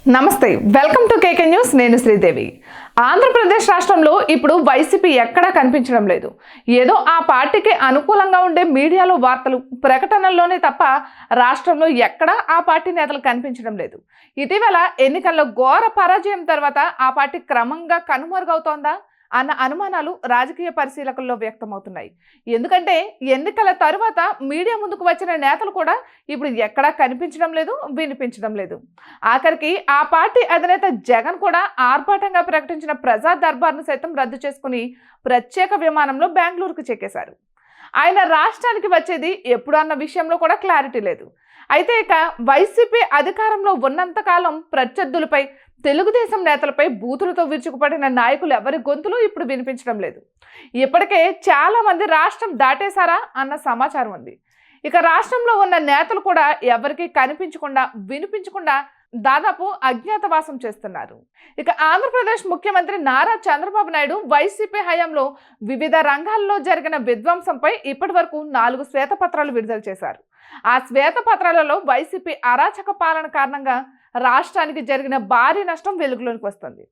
నమస్తే, welcome to KK news. నేను శ్రీదేవి. ఆంధ్రప్రదేశ్ రాష్ట్రంలో ఇప్పుడు వైసీపీ ఎక్కడా కనిపించడం లేదు. ఏదో ఆ పార్టీకి అనుకూలంగా ఉండే మీడియాలో వార్తలు, ప్రకటనల్లోనే తప్ప రాష్ట్రంలో ఎక్కడా ఆ పార్టీ నేతలు కనిపించడం లేదు. ఇటీవల ఎన్నికల్లో ఘోర పరాజయం తర్వాత ఆ పార్టీ క్రమంగా కనుమరుగవుతోందా అన్న అనుమానాలు రాజకీయ పరిశీలకుల్లో వ్యక్తమవుతున్నాయి. ఎందుకంటే ఎన్నికల తరువాత మీడియా ముందుకు వచ్చిన నేతలు కూడా ఇప్పుడు ఎక్కడా కనిపించడం లేదు, వినిపించడం లేదు. ఆఖరికి ఆ పార్టీ అధినేత జగన్ కూడా ఆర్భాటంగా ప్రకటించిన ప్రజా దర్బార్ను సైతం రద్దు చేసుకుని ప్రత్యేక విమానంలో బెంగళూరుకు చెక్కేశారు. ఆయన రాష్ట్రానికి వచ్చేది ఎప్పుడు అన్న విషయంలో కూడా క్లారిటీ లేదు. అయితే ఇక వైసీపీ అధికారంలో ఉన్నంతకాలం ప్రత్యర్థులపై, తెలుగుదేశం నేతలపై బూతులతో విరుచుకుపడిన నాయకులు ఎవరి గొంతులు ఇప్పుడు వినిపించడం లేదు. ఇప్పటికే చాలా మంది రాష్ట్రం దాటేశారా అన్న సమాచారం ఉంది. ఇక రాష్ట్రంలో ఉన్న నేతలు కూడా ఎవరికి కనిపించకుండా, వినిపించకుండా దాదాపు అజ్ఞాతవాసం చేస్తున్నారు. ఇక ఆంధ్రప్రదేశ్ ముఖ్యమంత్రి నారా చంద్రబాబు నాయుడు వైసీపీ హయాంలో వివిధ రంగాల్లో జరిగిన విధ్వంసంపై ఇప్పటి వరకు 4 శ్వేతపత్రాలు విడుదల చేశారు. ఆ శ్వేతపత్రాలలో వైసీపీ అరాచక పాలన కారణంగా రాష్ట్రానికి జరిగిన భారీ నష్టం వెలుగులోకి వస్తుంది.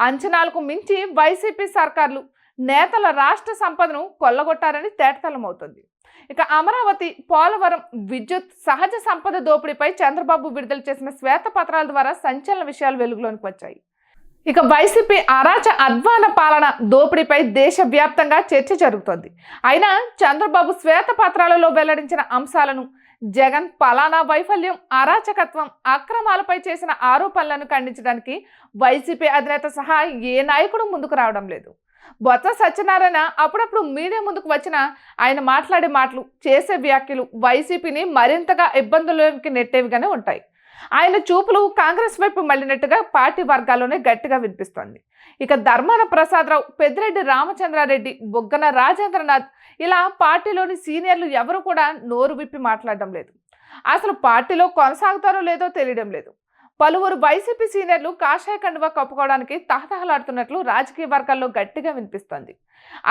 అంచనాలకు మించి వైసీపీ సర్కార్లు, నేతల రాష్ట్ర సంపదను కొల్లగొట్టారని తేటతెల్లమవుతుంది. ఇక అమరావతి, పోలవరం, విద్యుత్, సహజ సంపద దోపిడీపై చంద్రబాబు విడుదల చేసిన శ్వేతపత్రాల ద్వారా సంచలన విషయాలు వెలుగులోకి వచ్చాయి. ఇక వైసీపీ అధ్వాన పాలన, దోపిడీపై దేశవ్యాప్తంగా చర్చ జరుగుతోంది. అయినా చంద్రబాబు శ్వేతపత్రాలలో వెల్లడించిన అంశాలను, జగన్ పలానా వైఫల్యం, అరాచకత్వం, అక్రమాలపై చేసిన ఆరోపణలను ఖండించడానికి వైసీపీ అధినేత సహా ఏ నాయకుడు ముందుకు రావడం లేదు. బొత్స సత్యనారాయణ అప్పుడప్పుడు మీడియా ముందుకు వచ్చిన ఆయన మాట్లాడే మాటలు, చేసే వ్యాఖ్యలు వైసీపీని మరింతగా ఇబ్బందుల్లోకి నెట్టేవిగానే ఉంటాయి. ఆయన చూపులు కాంగ్రెస్ వైపు మళ్ళినట్టుగా పార్టీ వర్గాల్లోనే గట్టిగా వినిపిస్తోంది. ఇక ధర్మాన ప్రసాదరావు, పెద్దిరెడ్డి రామచంద్రారెడ్డి, బుగ్గన రాజేంద్రనాథ్ ఇలా పార్టీలోని సీనియర్లు ఎవరు కూడా నోరు విప్పి మాట్లాడడం లేదు. అసలు పార్టీలో కొనసాగుతారో లేదో తెలియడం లేదు. పలువురు వైసీపీ సీనియర్లు కాషాయ కండువా కప్పుకోవడానికి తహతహలాడుతున్నట్లు రాజకీయ వర్గాల్లో గట్టిగా వినిపిస్తోంది.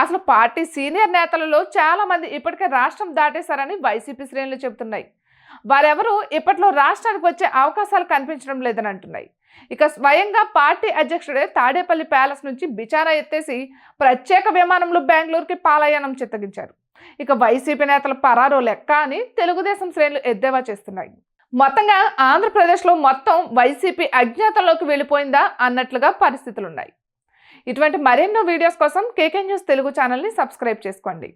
అసలు పార్టీ సీనియర్ నేతలలో చాలా మంది ఇప్పటికే రాష్ట్రం దాటేశారని వైసీపీ శ్రేణులు చెబుతున్నాయి. వారెవరూ ఇప్పట్లో రాష్ట్రానికి వచ్చే అవకాశాలు కనిపించడం లేదని అంటున్నాయి. ఇక స్వయంగా పార్టీ అధ్యక్షుడే తాడేపల్లి ప్యాలెస్ నుంచి బిచారా ఎత్తేసి ప్రత్యేక విమానంలో బెంగళూరుకి పాలయానం చిత్తగించారు. ఇక వైసీపీ నేతల పరారో లెక్క అని తెలుగుదేశం శ్రేణులు ఎద్దేవా చేస్తున్నాయి. మొత్తంగా ఆంధ్రప్రదేశ్లో మొత్తం వైసీపీ అజ్ఞాతంలోకి వెళ్ళిపోయిందా అన్నట్లుగా పరిస్థితులున్నాయి. ఇటువంటి మరెన్నో వీడియోస్ కోసం కేకే న్యూస్ తెలుగు ఛానల్ని సబ్స్క్రైబ్ చేసుకోండి.